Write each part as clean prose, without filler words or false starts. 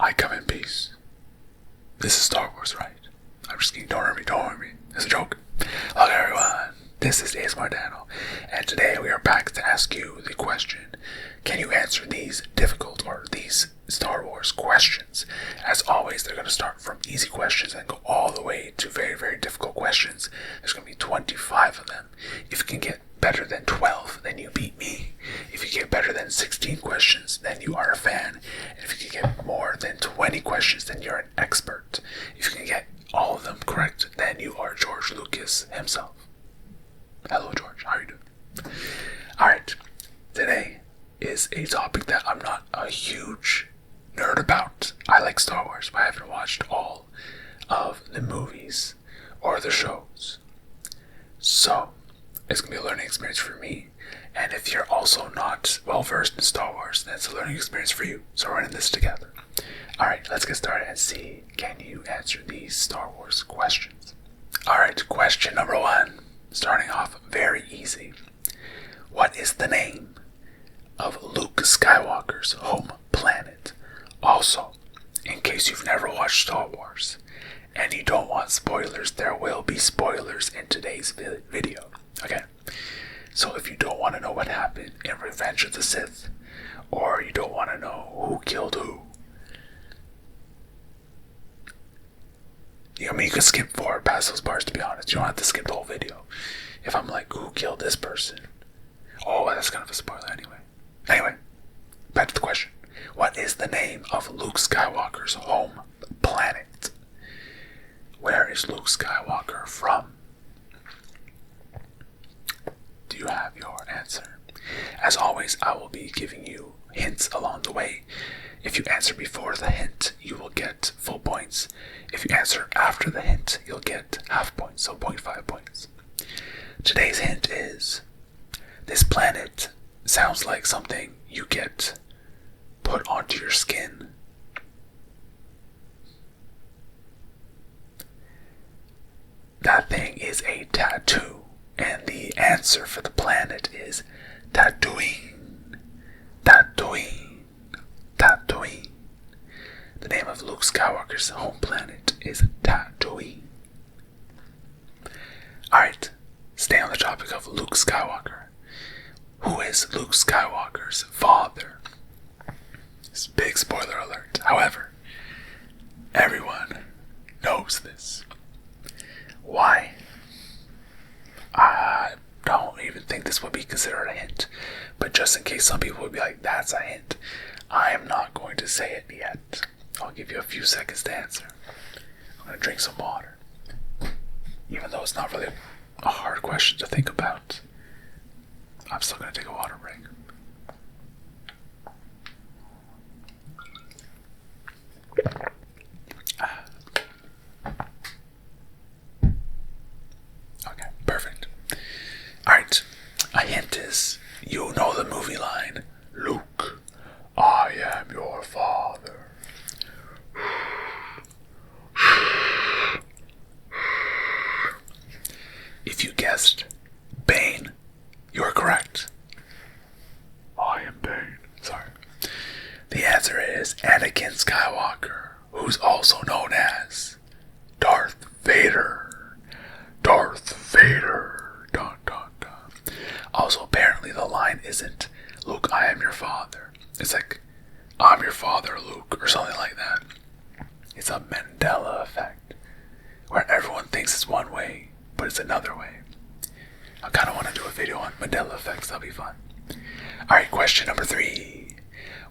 I come in peace. This is Star Wars, right? I'm just kidding. Don't hurt me. It's a joke. Hello, everyone. This is ASMR Daniel, and today we are back to ask you the question: can you answer these difficult or these Star Wars questions? As always, they're going to start from easy questions and go all the way to very, very difficult questions. There's going to be 25 of them. If you can get better than 12, then you beat me. If you get better than 16 questions, then you are a fan. And if you can get more than 20 questions, then you're an expert. If you can get all of them correct, then you are George Lucas himself. Hello, George. How are you doing? Alright, today is a topic that I'm not a huge nerd about. I like Star Wars, but I haven't watched all of the movies or the shows. So, it's going to be a learning experience for me. And if you're also not well versed in Star Wars, then it's a learning experience for you. So we're in this together. Alright, let's get started and see, can you answer these Star Wars questions? Alright, question number 1. Starting off very easy. What is the name of Luke Skywalker's home planet? Also, in case you've never watched Star Wars and you don't want spoilers, there will be spoilers in today's video. Okay? So if you don't want to know what happened in Revenge of the Sith, or you don't want to know who killed who, you can skip forward past those parts, to be honest. You don't have to skip the whole video. If I'm like, who killed this person? Oh, that's kind of a spoiler anyway. Anyway, back to the question. What is the name of Luke Skywalker's home planet? Where is Luke Skywalker from? Do you have your answer? As always, I will be giving you hints along the way. If you answer before the hint, you will get full points. If you answer after the hint, you'll get half points, so 0.5 points. Today's hint is, this planet sounds like something you get put onto your skin. That thing is a tattoo, and the answer for the planet is Tatooine. Tatooine. Tatooine. The name of Luke Skywalker's home planet is Tatooine. Alright, stay on the topic of Luke Skywalker. Who is Luke Skywalker's father? It's a big spoiler alert. However, everyone knows this. Why? I don't even think this would be considered a hint, but just in case some people would be like, that's a hint, I am not going to say it yet. I'll give you a few seconds to answer. I'm going to drink some water. Even though it's not really a hard question to think about, I'm still going to take a water break. Okay, perfect. Alright, a hint is, you know the movie line, Luke, I am your father. If you guessed Bane, you are correct. I am Bane. Sorry. The answer is Anakin Skywalker, who's also known as Darth Vader. Darth Vader. Dun, dun, dun. Also, apparently the line isn't, Luke, I am your father. It's like, I'm your father, Luke, or something like that. It's a Mandela effect, where everyone thinks it's one way, but it's another way. I kind of want to do a video on Mandela effects. That'll be fun. Alright, question number 3.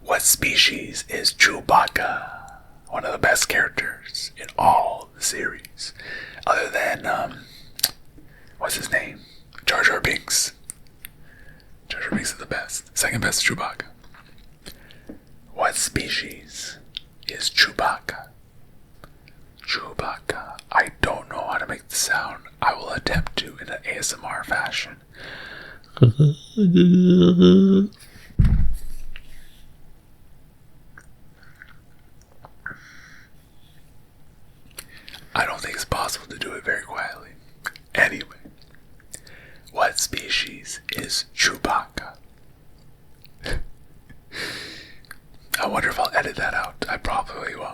What species is Chewbacca? One of the best characters in all the series. Other than, what's his name? Jar Jar Binks. Jar Jar Binks is the best. Second best is Chewbacca. What species is Chewbacca? Chewbacca. I don't know how to make the sound. I will attempt to in an ASMR fashion. I don't think it's possible to do it very quietly. Anyway, what species is Chewbacca? I wonder if I'll edit that out. I probably won't.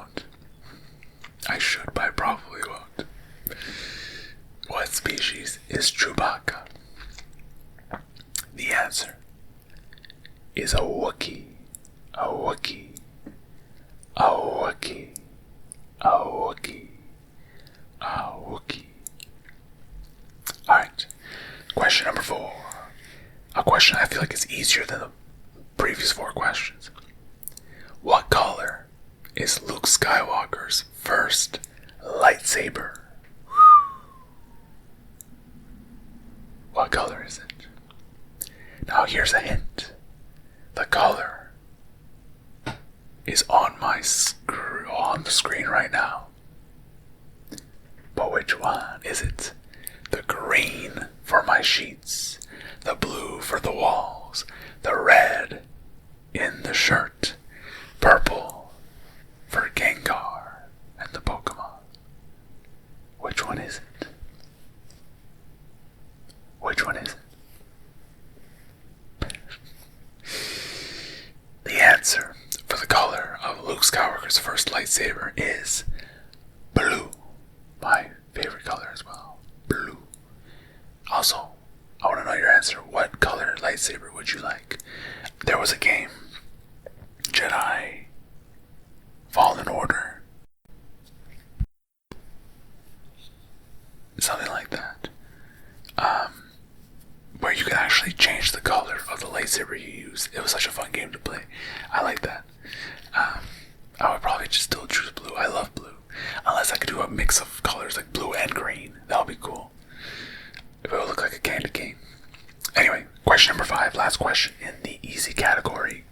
Wookie. A Wookie. A Wookie. Alright. Question number 4. A question I feel like is easier than the previous 4 questions. What color is Luke Skywalker's first lightsaber? What color is it? Now here's a hint. The color is on the screen right now. But which one is it? The green for my sheets, the blue for the walls, the red in the shirt, purple for Gengar and the Pokemon. Which one is it? Which one is it? The answer for the color of Luke Skywalker's first lightsaber is blue. My favorite color as well. Blue. Also, I want to know your answer. What color lightsaber would you like? There was a game, Jedi Fallen Order. Something like that. Where you could actually change the color of the lightsaber you use. It was such a fun game to play. I like that. I would probably just still choose blue. I love blue. Unless I could do a mix of colors like blue and green. That would be cool. If it would look like a candy cane. Anyway, question number 5. Last question in the easy category.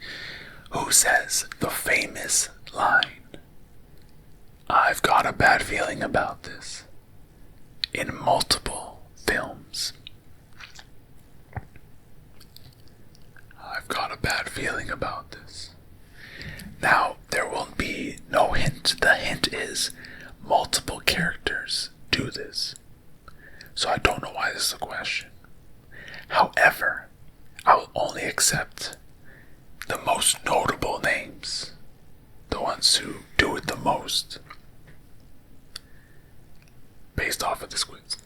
Who says the famous line, "I've got a bad feeling about this," in multiple films? I've got a bad feeling about this. Now, there will be no hint. The hint is multiple characters do this. So I don't know why this is a question. However, I will only accept the most notable names. The ones who do it the most. Based off of this quiz.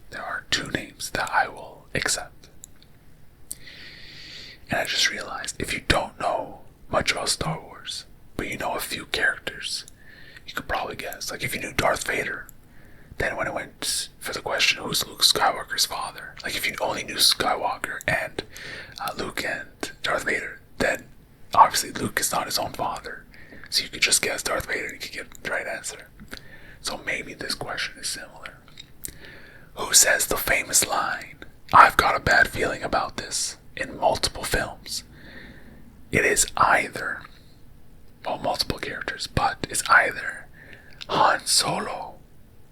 There are 2 names that I will accept. And I just realized, if you don't know much about Star Wars, but you know a few characters, you could probably guess. Like if you knew Darth Vader, then when it went for the question, who's Luke Skywalker's father? Like if you only knew Skywalker and Luke and Darth Vader, then obviously Luke is not his own father. So you could just guess Darth Vader and you could get the right answer. So maybe this question is similar. Who says the famous line, "I've got a bad feeling about this," in multiple films? It is either, well, multiple characters, but it's either Han Solo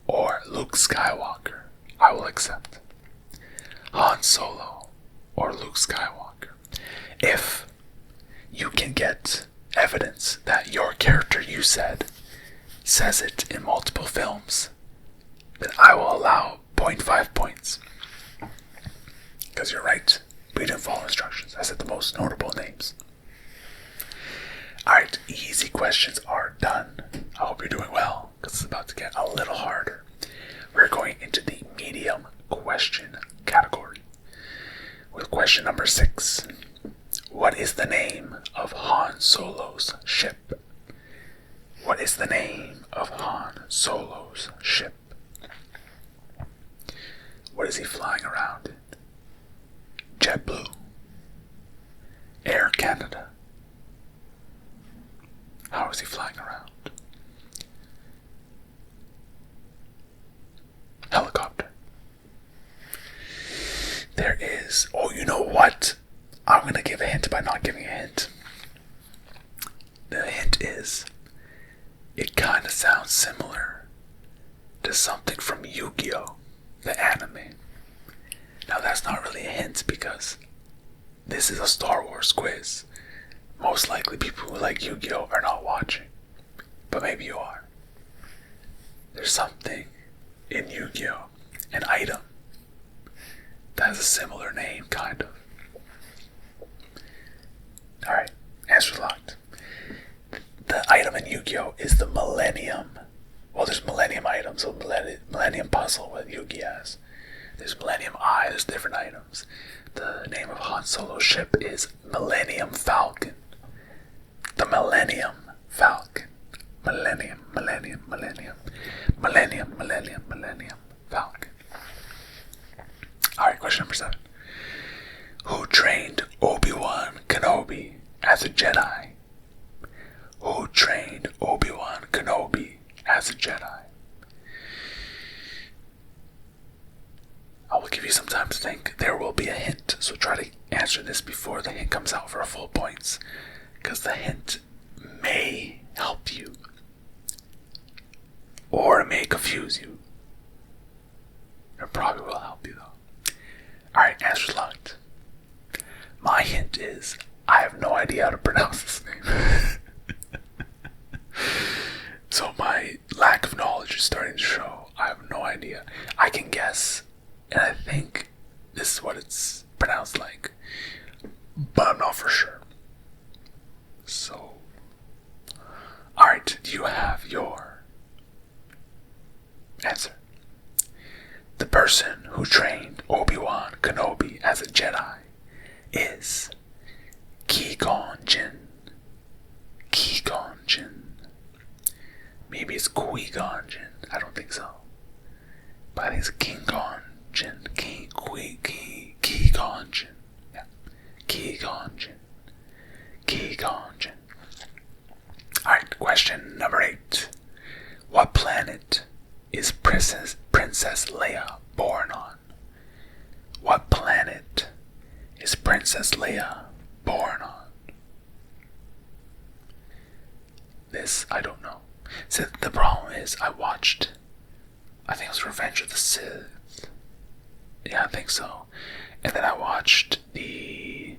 or Luke Skywalker. I will accept Han Solo or Luke Skywalker. If you can get evidence that your character you says it in multiple films, then I will allow 0.5 points. Because you're right. We didn't follow instructions. I said the most notable names. Alright, easy questions are done. I hope you're doing well, because it's about to get a little harder. We're going into the medium question category. With question number 6. What is the name of Han Solo's ship? What is the name of Han Solo's ship? What is he flying around in? JetBlue, Air Canada. How is he flying around? Helicopter. There is, oh, you know what? I'm going to give a hint by not giving a hint. The hint is, it kind of sounds similar to something from Yu-Gi-Oh! The anime. Now that's not really a hint because this is a Star Wars quiz. Most likely people who like Yu-Gi-Oh! Are not watching. But maybe you are. There's something in Yu-Gi-Oh! An item that has a similar name, kind of. Alright, answer locked. The item in Yu-Gi-Oh! Is the Millennium. Well, there's Millennium items, so Millennium Puzzle with Yu-Gi has. There's Millennium Eye, there's different items. The name of Han Solo's ship is Millennium Falcon. The Millennium Falcon. as a Jedi? I will give you some time to think. There will be a hint, so try to answer this before the hint comes out for full points, because the hint may help you, or it may confuse you. It probably will help you though. Alright, answers locked. My hint is, I have no idea how to pronounce this name. So my lack of knowledge is starting to show. I have no idea. I can guess, and I think this is what it's pronounced like, but I'm not for sure. So, alright, do you have your answer? The person who trained Obi-Wan Kenobi as a Jedi is Qui-Gon Jinn. Qui-Gon Jinn. Maybe it's Qui-Gon Jinn. I don't think so. But I think it's Qui-Gon Jinn. Qui-Gon Jinn. Yeah. Qui-Gon Jinn. Qui-Gon Jinn. Alright, question number 8. What planet is Princess Leia born on? What planet is Princess Leia born on? This I don't know. So the problem is I think it was Revenge of the Sith. Yeah, I think so. And then I watched the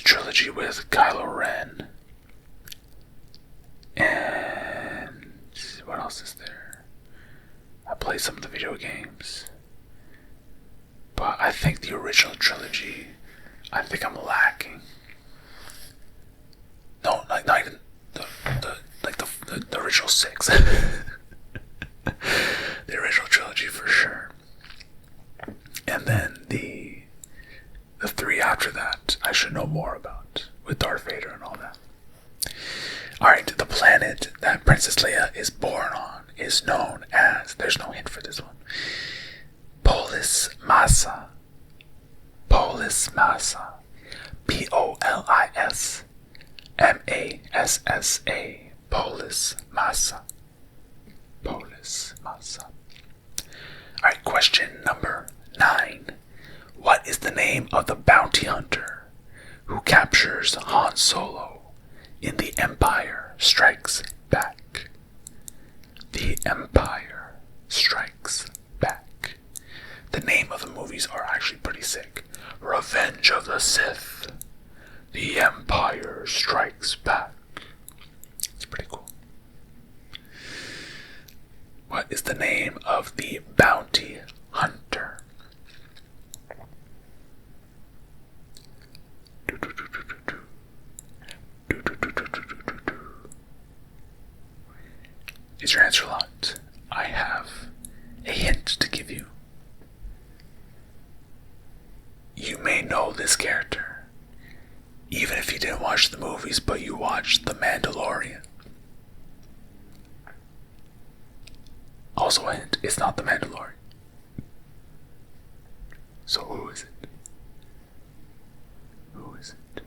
trilogy with Kylo Ren. And what else is there? I played some of the video games. But I think the original trilogy, I think I'm lacking. No, not even the original 6. The original trilogy for sure. And then the 3 after that, I should know more about, with Darth Vader and all that. Alright, the planet that Princess Leia is born on is known as, there's no hint for this one, Polis Massa. Polis Massa. Polismassa. Polis Massa. Polis Massa. Alright, question number 9. What is the name of the bounty hunter who captures Han Solo in The Empire Strikes Back? The Empire Strikes Back. The name of the movies are actually pretty sick. Revenge of the Sith. The Empire Strikes Back. It's pretty cool. What is the name of the bounty hunter? Is your answer locked? I have a hint to give you. You may know this character, even if you didn't watch the movies, but you watched The Mandalorian. Also a hint, it's not The Mandalorian. So who is it? Who is it?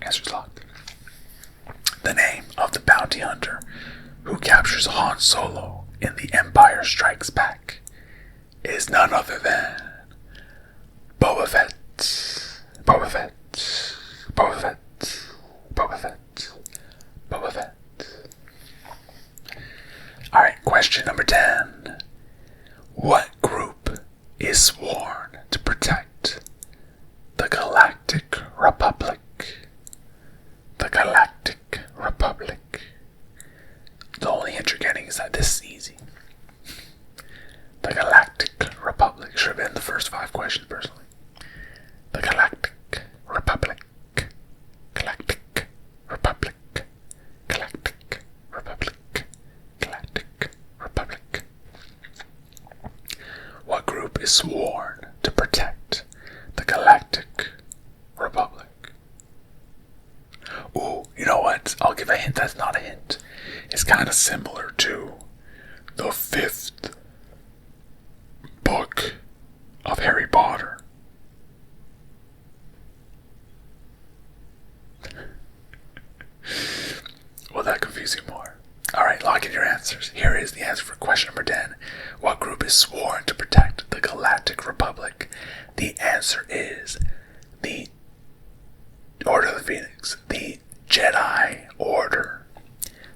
Answer's locked. The name of the bounty hunter who captures Han Solo in The Empire Strikes Back is none other than Boba Fett. Boba Fett. Boba Fett. Boba Fett. Boba Fett. Alright, question number 10. What group is sworn to protect the Galactic Republic? The Galactic Republic. The only hint you're getting is that this is easy. The Galactic Republic. Should have been the first 5 questions, personally. The Galactic Republic. Galactic Republic. Galactic Republic. Galactic Republic. What group is sworn to protect the Galactic Republic? Ooh, you know what? I'll give a hint that's not a hint. It's kind of similar to the 5th book of Harry Potter. confuse you more. Alright, lock in your answers. Here is the answer for question number 10. What group is sworn to protect the Galactic Republic? The answer is the Order of the Phoenix. The Jedi Order.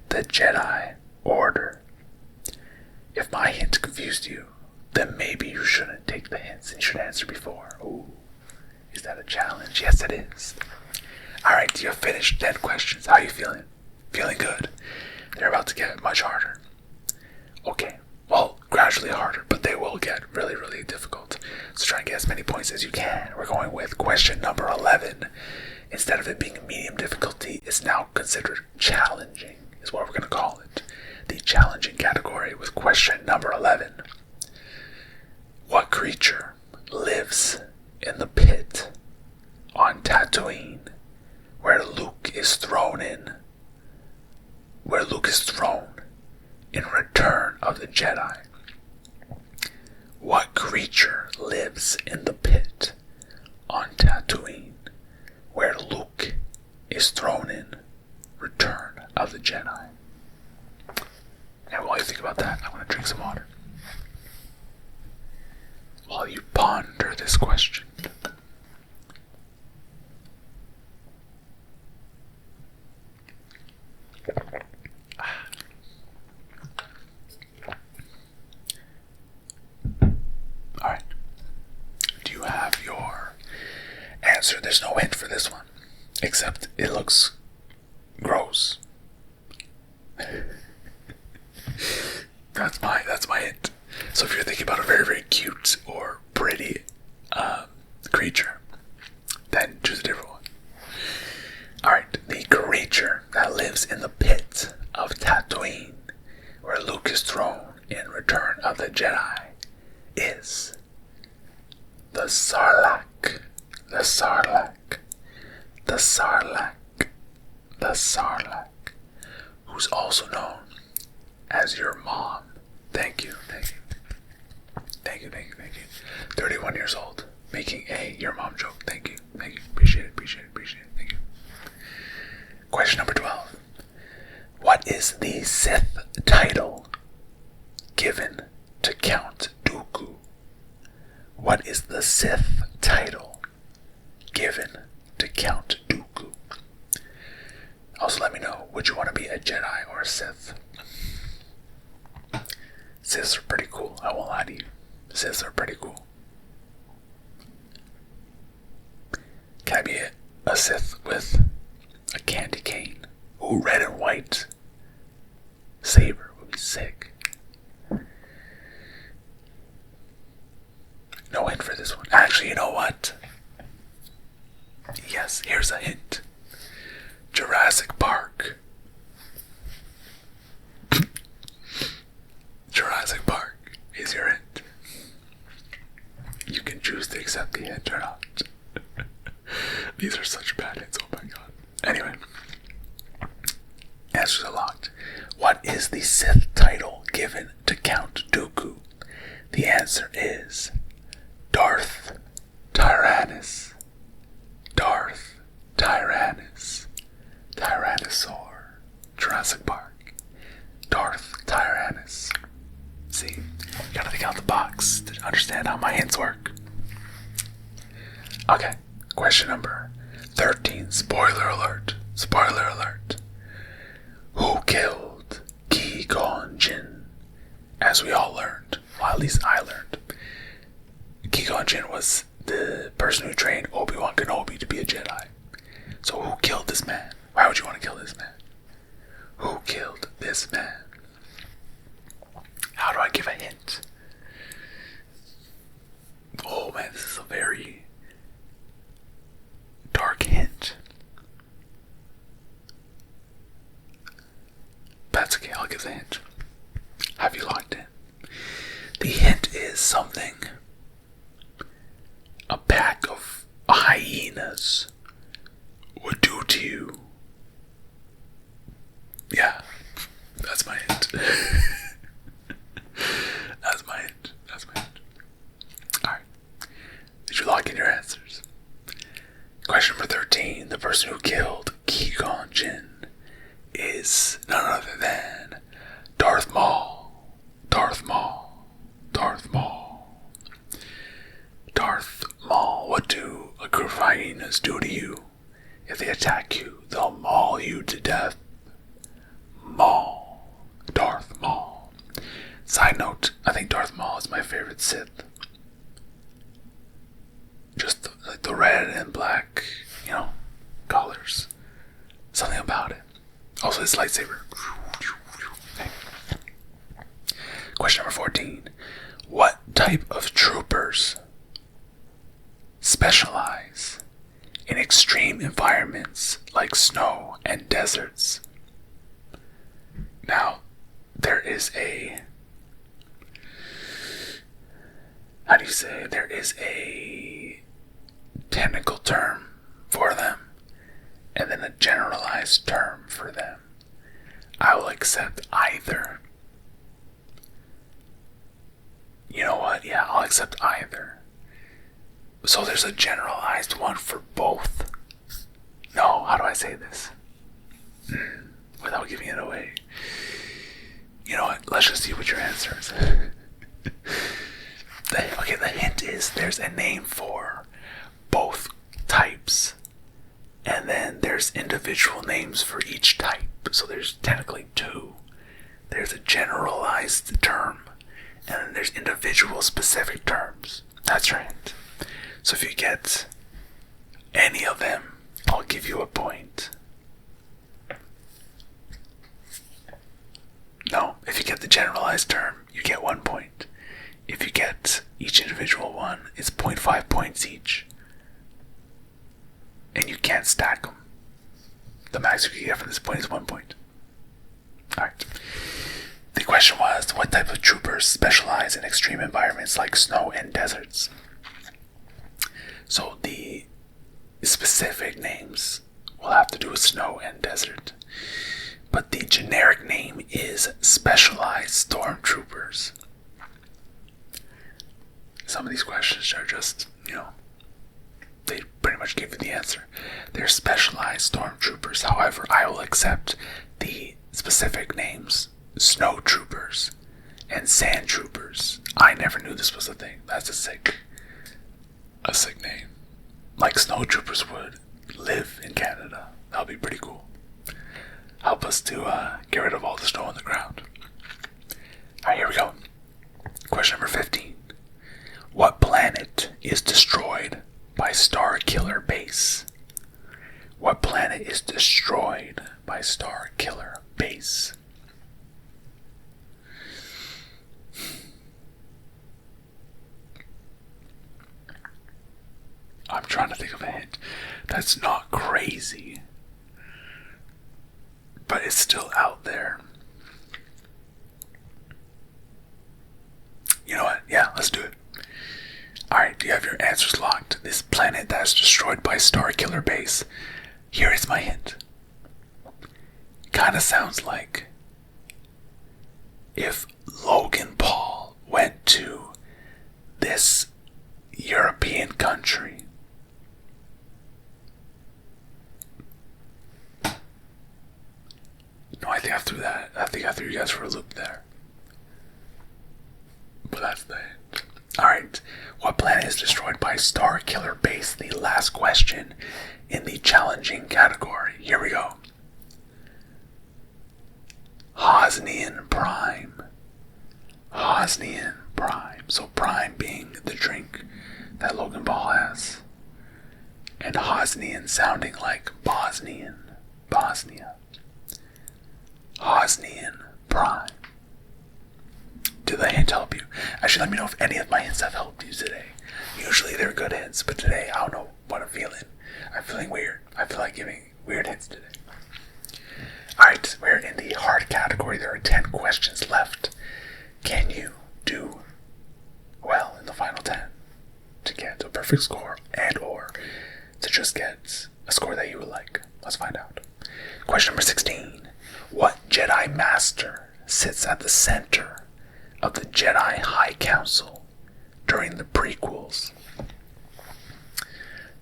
The Jedi Order. If my hint confused you, then maybe you shouldn't take the hints and you should answer before. Ooh, is that a challenge? Yes, it is. Alright, you finished 10 questions. How are you feeling? Feeling good? They're about to get much harder. Okay, well, gradually harder, but they will get really, really difficult. So try and get as many points as you can. We're going with question number 11. Instead of it being medium difficulty, it's now considered challenging, is what we're going to call it. The challenging category with question number 11. What creature lives in the pit on Tatooine where Luke is thrown in Return of the Jedi? What creature lives in the pit on Tatooine where Luke is thrown in Return of the Jedi? And while you think about that, I'm going to drink some water while you ponder this question. Alright. Do you have your answer? There's no hint for this one, except it looks gross. That's my hint. So if you're thinking about a very, very cute or pretty creature, then choose a different one. Alright, the creature that lives in the pit of Tatooine, where Luke is thrown in Return of the Jedi, is the Sarlacc. The Sarlacc. The Sarlacc. The Sarlacc. Who's also known as your mom. Thank you. 31 years old, making a your mom joke. Thank you. Appreciate it. Thank you. Question number 12. What is the Sith title given to Count Dooku? What is the Sith title given to Count Dooku? Also let me know, would you want to be a Jedi or a Sith? Siths are pretty cool, I won't lie to you. Siths are pretty cool. Can I be a Sith with a candy cane? Ooh, red and white saber would be sick. No hint for this one. Actually, you know what? Yes, here's a hint. Jurassic Park. Jurassic Park is your hint. You can choose to accept the hint or not. These are such bad hints, oh my god. Anyway, answers are locked. What is the Sith title given to Count Dooku? The answer is Darth Tyrannus. Darth Tyrannus. Tyrannosaur. Jurassic Park. Darth Tyrannus. See, you gotta think out the box to understand how my hints work. Okay, question number 13. Spoiler alert. Spoiler alert. Who killed Qui-Gon Jinn? As we all learned, well, at least I learned, Qui-Gon Jinn was the person who trained Obi-Wan Kenobi to be a Jedi. So who killed this man? Why would you want to kill this man? Who killed this man? How do I give a hint? Oh man, this is a very dark hint. That's okay, I'll give the hint. Have you locked in? The hint is something a pack of hyenas would do to you. Yeah, that's my hint. That's my hint. Alright. Did you lock in your answers? Question number 13. The person who killed Qui-Gon Jinn is none other than Darth Maul. Darth Maul. Darth Maul. Darth Maul, what do a group of hyenas do to you? If they attack you, they'll maul you to death. Maul. Darth Maul. Side note, I think Darth Maul is my favorite Sith. Just like the red and black, colors. Something about it. Also his lightsaber. Question number 14. What type of troopers specialize in extreme environments like snow and deserts? Now, there is a technical term for them and then a generalized term for them. I will accept either. You know what? Yeah, I'll accept either. So there's a generalized one for both. No, how do I say this? Without giving it away. You know what? Let's just see what your answer is. The hint is there's a name for both types. And then there's individual names for each type. So there's technically two. There's a generalized term. And then there's individual specific terms. That's right. So if you get any of them, I'll give you a point. No, if you get the generalized term, you get 1 point. If you get each individual one, it's 0.5 points each. And you can't stack them. The max you can get from this point is 1 point. Alright. The question was, what type of troopers specialize in extreme environments like snow and deserts? So the specific names will have to do with snow and desert. But the generic name is specialized stormtroopers. Some of these questions are just, they pretty much give you the answer. They're specialized stormtroopers. However, I will accept the specific names, snow troopers and sand troopers. I never knew this was a thing. That's a sick name. Like snow troopers would live in Canada. That would be pretty cool. Help us to get rid of all the snow on the ground. Alright, here we go. Question number 15. What planet is destroyed by Starkiller Base? What planet is destroyed by Starkiller Base? I'm trying to think of a hint that's not crazy, but it's still out there. You know what? Yeah, let's do it. Alright, do you have your answers locked? This planet that is destroyed by Starkiller Base. Here is my hint. Kinda sounds like if Logan Paul went to this European country. No, I think I threw you guys for a loop there. But that's the hint. Alright, what planet is destroyed by Starkiller Base? The last question in the challenging category. Here we go. Hosnian Prime. Hosnian Prime. So Prime being the drink that Logan Paul has. And Hosnian sounding like Bosnian. Bosnia. Hosnian Prime. Did the hint help you? Actually, let me know if any of my hints have helped you today. Usually they're good hints, but today I don't know what I'm feeling. I'm feeling weird. I feel like giving weird hints today. Alright, we're in the hard category. There are 10 questions left. Can you do well in the final 10 to get a perfect score and or to just get a score that you would like? Let's find out. Question number 16. What Jedi Master sits at the center of the Jedi High Council during the prequels?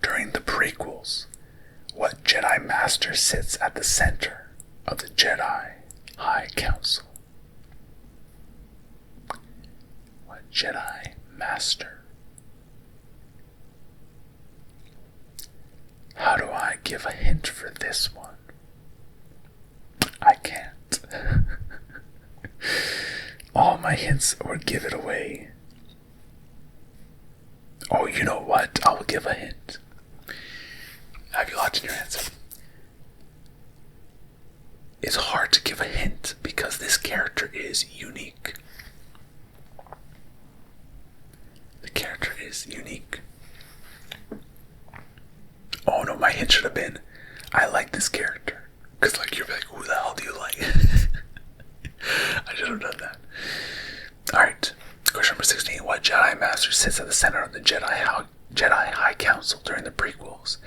During the prequels, what Jedi Master sits at the center of the Jedi High Council? What Jedi Master? How do I give a hint for this one? I can't. All my hints would give it away. Oh, you know what? I will give a hint. Have you locked in your answer? It's hard to give a hint because this character is unique. The character is unique. Oh no, my hint should have been, I like this character. Because like you're like, who the hell do you like? I should have done that. Alright, question number 16. What Jedi Master sits at the center of the Jedi High Council during the prequels?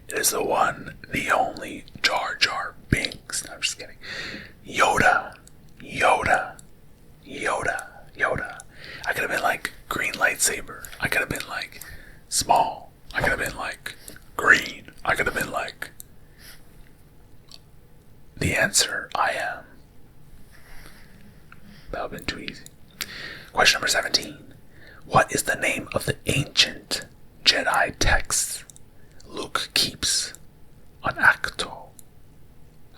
It is the one, the only Jar Jar Binks. No, I'm just kidding. Yoda. I could have been like green lightsaber. I could have been like small. I could have been like green. I could have been like the answer, I am. That would have been too easy. Question number 17. What is the name of the ancient Jedi texts Luke keeps on Ahch-To?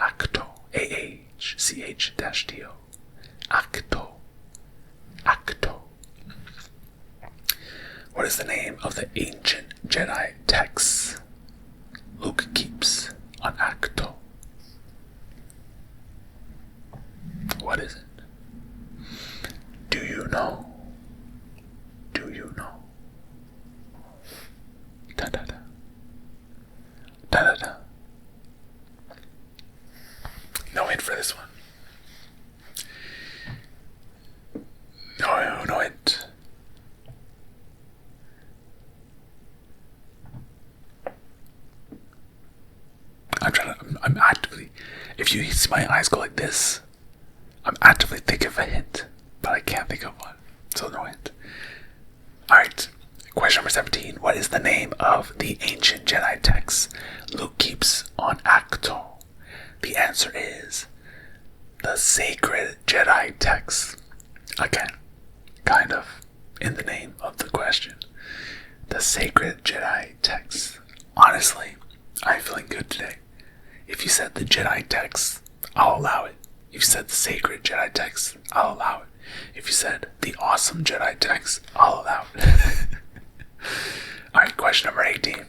Ahch-To. A-H-C-H-D-O. Ahch-To. Ahch-To. What is the name of the ancient Jedi texts Luke keeps on Ahch-To? What is it? Do you know? Do you know? Da da da. Da da da. No hint for this one. No hint. I'm actively, if you see my eyes go like this, I'm actively thinking of a hint, but I can't think of one, so no hint. Alright, question number 17. What is the name of the ancient Jedi text Luke keeps on Ahch-To? The answer is the Sacred Jedi Text. Again, kind of in the name of the question. The Sacred Jedi Text. Honestly, I'm feeling good today. If you said the Jedi Text, I'll allow it. If you said the Sacred Jedi Text, I'll allow it. If you said the Awesome Jedi Text, I'll allow it. Alright, question number 18.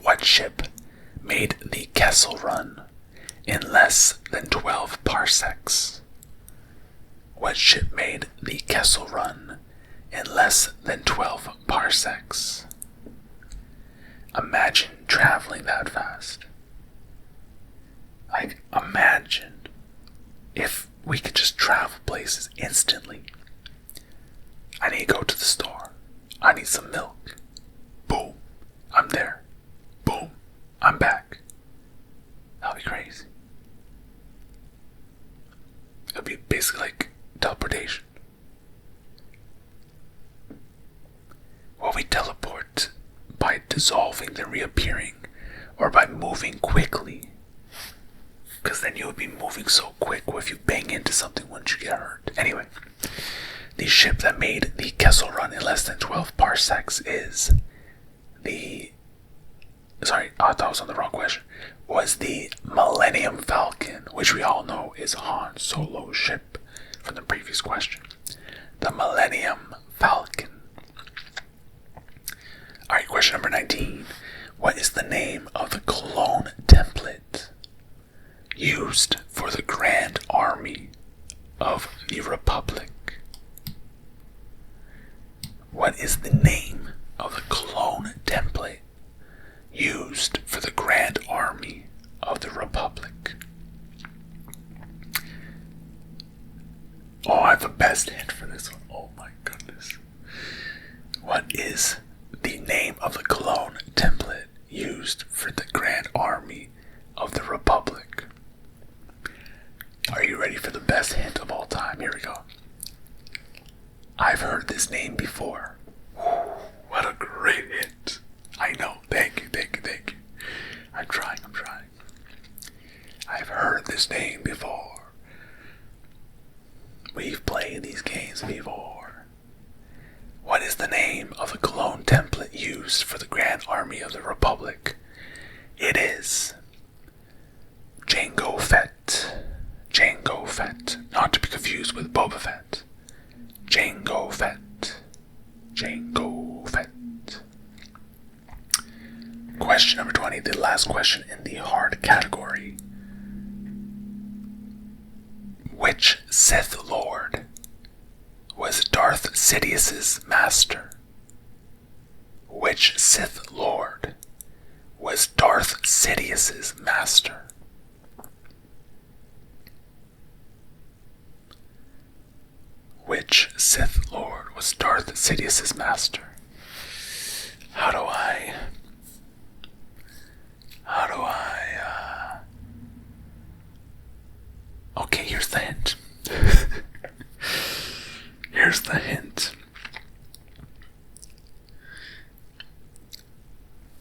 What ship made the Kessel Run in less than 12 parsecs? What ship made the Kessel Run in less than 12 parsecs? Imagine traveling that fast. Like, imagine if we could just travel places instantly. I need to go to the store. I need some milk. Boom, I'm there. Boom, I'm back. That'll be crazy. It'll be basically like teleportation. Will we teleport by dissolving then reappearing, or by moving quickly? Because then you would be moving so quick. If you bang into something, wouldn't you get hurt? Anyway, the ship that made the Kessel Run in less than 12 parsecs is the... Sorry, I thought I was on the wrong question. Was the Millennium Falcon, which we all know is Han Solo's ship from the previous question. The Millennium Falcon. Alright, question number 19. What is the name of the clone template used for the Grand Army of the Republic? What is the name of the clone template used for the Grand Army of the Republic? Oh, I have the best hint for this one. Oh my goodness. What is the name of the clone template used for the Grand Army of the Republic? Are you ready for the best hint of all time? Here we go. I've heard this name before. What a great hint. I know. Thank you. I'm trying. I've heard this name before. We've played these games before. What is the name of the clone template used for the Grand Army of the Republic? It is Jango Fett. Jango Fett. Not to be confused with Boba Fett. Jango Fett. Jango Fett. Question number 20, the last question in the hard category. Which Sith Lord was Darth Sidious's master? Which Sith Lord was Darth Sidious's master? Which Sith Lord was Darth Sidious's master? How do I Okay, here's the hint. Here's the hint.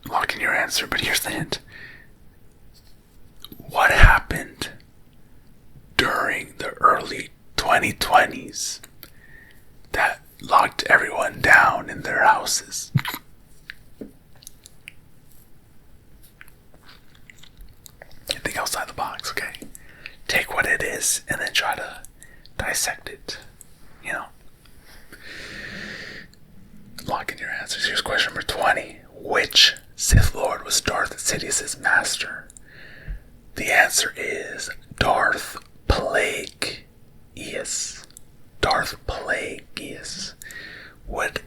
Lock in your answer, but here's the hint. What happened during the early 2020s that locked everyone down in their houses? Think outside the box, okay? Take what it is and then try to dissect it, you know? Lock in your answers. Here's question number 20. Which Sith Lord was Darth Sidious's master? The answer is Darth Plagueis. Darth Plagueis. Would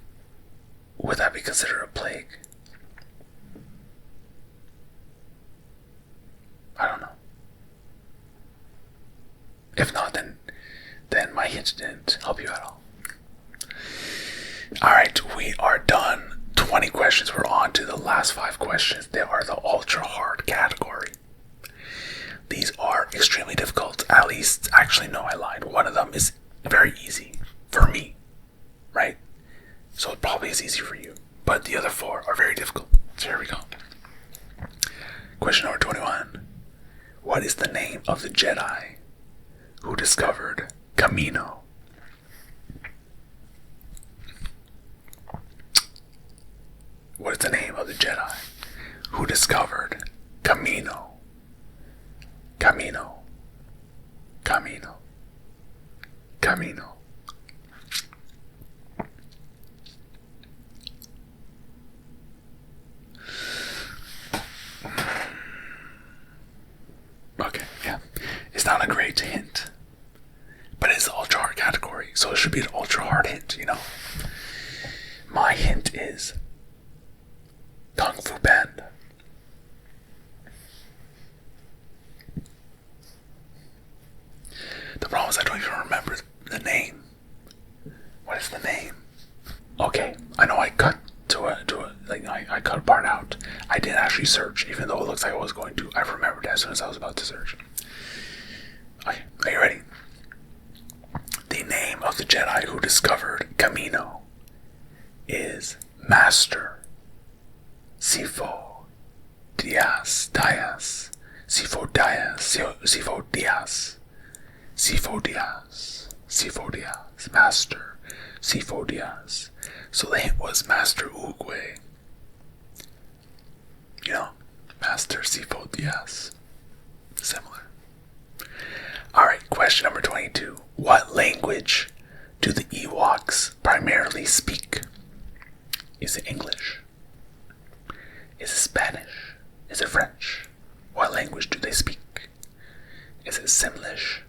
that be considered a plague? I don't know. If not, then my hint didn't help you at all. Alright, we are done. 20 questions. We're on to the last 5 questions. They are the ultra hard category. These are extremely difficult. At least, actually, no, I lied. One of them is very easy for me, right? So it probably is easy for you. But the other 4 are very difficult. So here we go. Question number 21. What is the name of the Jedi who discovered Kamino? What is the name of the Jedi who discovered Kamino? Kamino. Kamino. Kamino. Okay, yeah. It's not a great hint. But it's the ultra hard category, so it should be an ultra hard hint, you know? My hint is Kung Fu Panda. The problem is I don't even remember the name. What is the name? Okay, I know I cut I cut a part out. I didn't actually search, even though it looks like I was going to. I remembered as soon as I was about to search. Okay, are you ready? The name of the Jedi who discovered Kamino is Master Sifo Dyas. Sifo Dyas. Master Sifo Dyas. So the hint was Master Oogway. You know, Master Sifo Dyas. Similar. Alright, question number 22. What language do the Ewoks primarily speak? Is it English? Is it Spanish? Is it French? What language do they speak? Is it Simlish?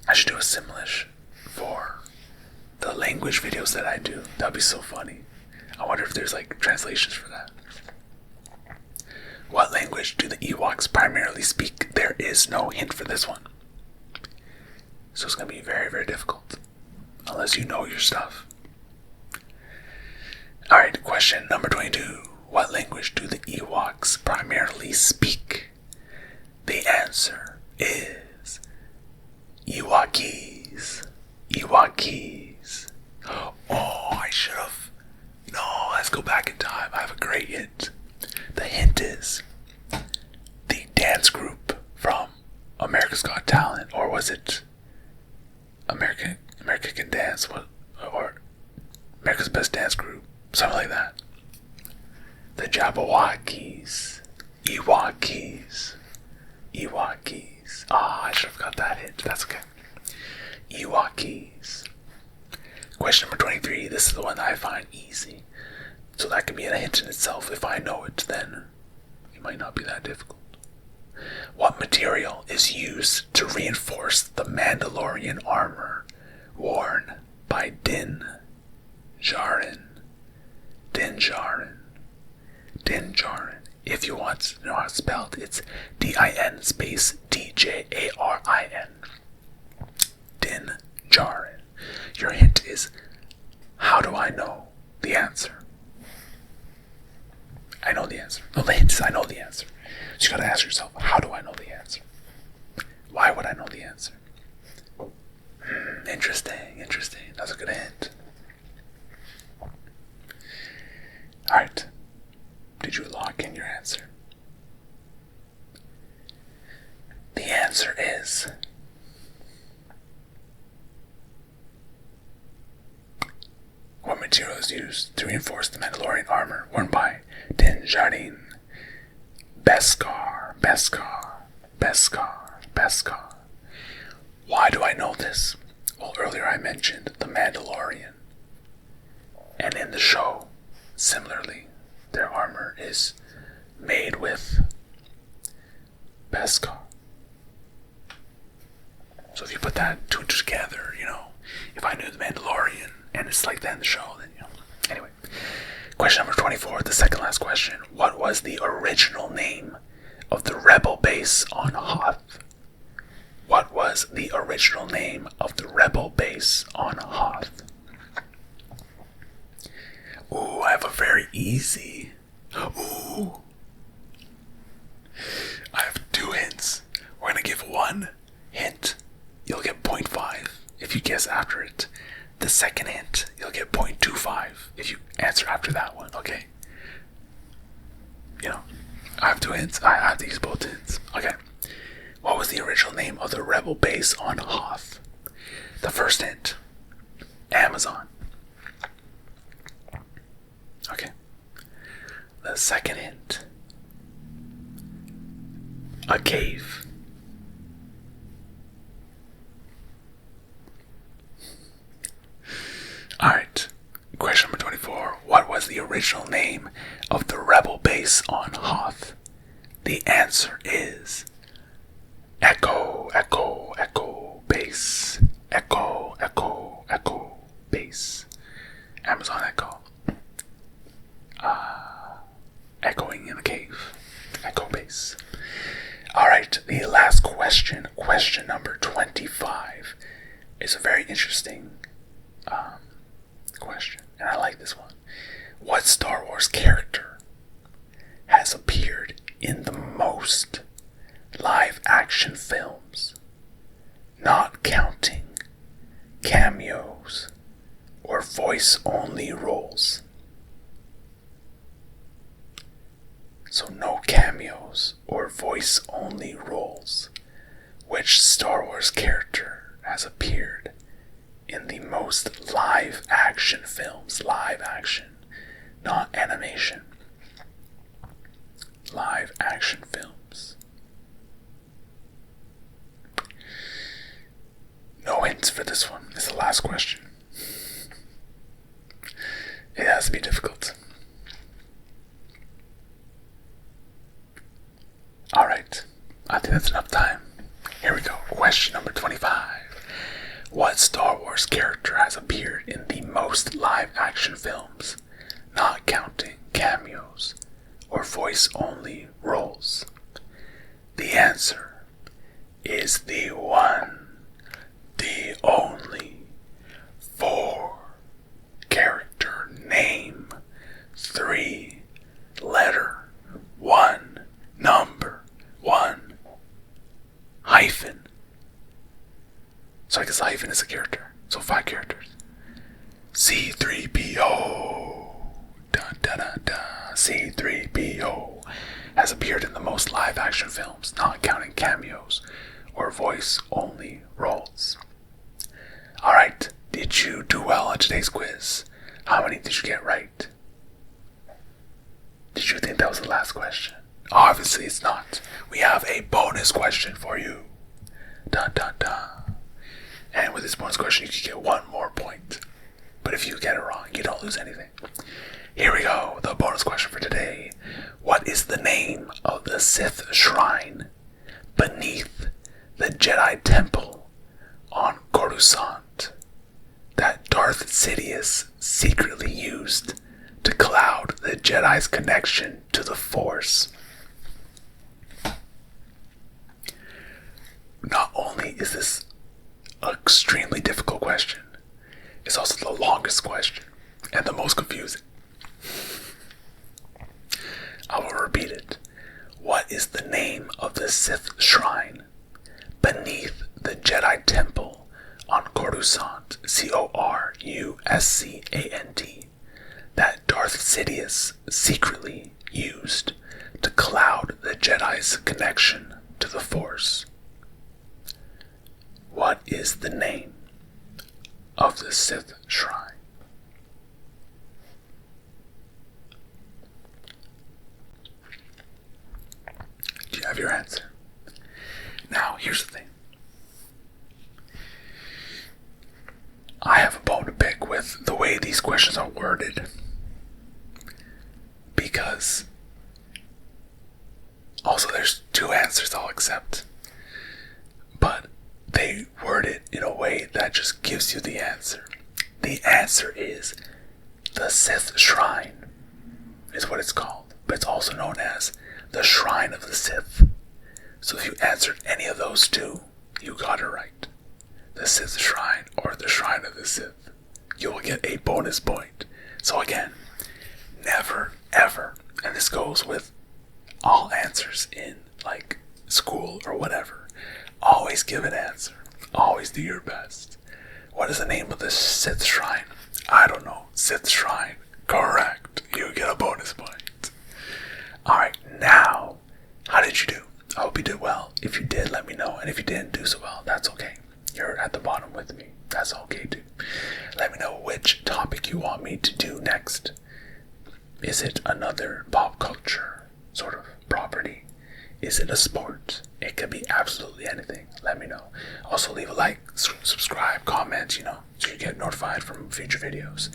I should do a Simlish for the language videos that I do. That'd be so funny. I wonder if there's like translations for that. What language do the Ewoks primarily speak? There is no hint for this one. So it's going to be very, very difficult. Unless you know your stuff. Alright, question number 22. What language do the Ewoks primarily speak? The answer is Ewokese. Ewokese. Oh, I should have. No, let's go back in time. I have a great hint. The hint is the dance group from America's Got Talent, or was it America Can Dance, or America's Best Dance Group, something like that. The Jabberwockies, Ewokkeys. I should have got that hint. That's okay. Ewokkeys. Question number 23. This is the one that I find easy. So that can be a hint in itself. If I know it, then it might not be that difficult. What material is used to reinforce the Mandalorian armor worn by Din Djarin? Din Djarin. If you want to know how it's spelled, it's DIN space DJARIN. Din Djarin. Your hint is, how do I know the answer? I know the answer. No, the hint is I know the answer. So you gotta ask yourself, how do I know the answer? Why would I know the answer? Interesting. That's a good hint. Alright. Did you lock in your answer? The answer is what material is used to reinforce the Mandalorian armor worn by Din Djarin? Beskar. Why do I know this? Well, earlier I mentioned the Mandalorian. And in the show, similarly, their armor is made with Beskar. So if you put that two together, if I knew the Mandalorian and it's like that in the show, then Anyway, question number 24, the second last question. What was the original name of the rebel base on Hoth? What was the original name of the rebel base on Hoth? Ooh, I have a very easy. Ooh. I have two hints. We're going to give one hint. You'll get 0.5 if you guess after it. The second hint, you'll get 0.25 if you answer after that one, okay? I have two hints. I have to use both hints. Okay. What was the original name of the rebel base on Hoth? The first hint, Amazon. Okay. The second hint, a cave. Alright, question number 24. What was the original name of the rebel base on Hoth? The answer is Echo Base. Echo Base. Amazon Echo. Echoing in a cave. Echo Base. Alright, the last question, question number 25, is a very interesting question, and I like this one. What Star Wars character has appeared in the most live action films, not counting cameos or voice only roles? So no cameos or voice only roles. Which Star Wars character has appeared in the most live action films? Live action, not animation. Live action films. No hints for this one. It's the last question. It has to be difficult. Alright, I think that's enough time. Here we go. Question number 25. What Star Wars character has appeared in the most live action films, not counting cameos or voice only roles? The answer is the one, the only, 4-character name, 3-letter, 1 number, 1 hyphen. So I guess hyphen is a character. So 5 characters. C-3PO. Dun, dun, dun, dun. C-3PO has appeared in the most live action films, not counting cameos or voice only roles. Alright, did you do well on today's quiz? How many did you get right? Did you think that was the last question? Obviously it's not. We have a bonus question for you. Dun dun dun. And with this bonus question you can get 1 more point. But if you get it wrong, you don't lose anything. Here we go, the bonus question for today. What is the name of the Sith shrine beneath the Jedi Temple on Coruscant that Darth Sidious secretly used to cloud the Jedi's connection to the Force? Not only is this an extremely difficult question, it's also the longest question and the most confusing. I will repeat it. What is the name of the Sith shrine beneath the Jedi Temple on Coruscant, Coruscant, that Darth Sidious secretly used to cloud the Jedi's connection to the Force? What is the name of the Sith shrine? Do you have your answer? Now, here's the thing. I have a bone to pick with the way these questions are worded. Because also there's 2 answers I'll accept. But they word it in a way that just gives you the answer. The answer is the Sith Shrine, is what it's called. But it's also known as the Shrine of the Sith. So if you answered any of those 2, you got it right. The Sith Shrine or the Shrine of the Sith. You will get a bonus point. So again, never ever, and this goes with all answers in like school or whatever, always give an answer. Always do your best. What is the name of the Sith Shrine? I don't know. Sith Shrine. Correct. You get a bonus point. Alright, now, how did you do? I hope you did well. If you did, let me know. And if you didn't do so well, that's okay. You're at the bottom with me. That's okay too. Let me know which topic you want me to do next. Is it another pop culture sort of property? Is it a sport? It could be absolutely anything. Let me know. Also leave a like, subscribe, comment, so you get notified from future videos.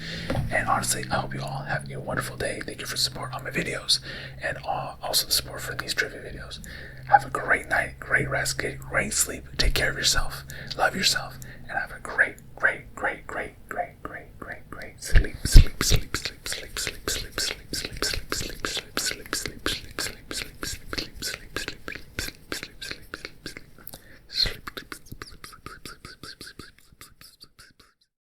And honestly, I hope you all have a wonderful day. Thank you for support on my videos and also the support for these trivia videos. Have a great night, great rest, get great sleep. Take care of yourself, love yourself, and have a great sleep.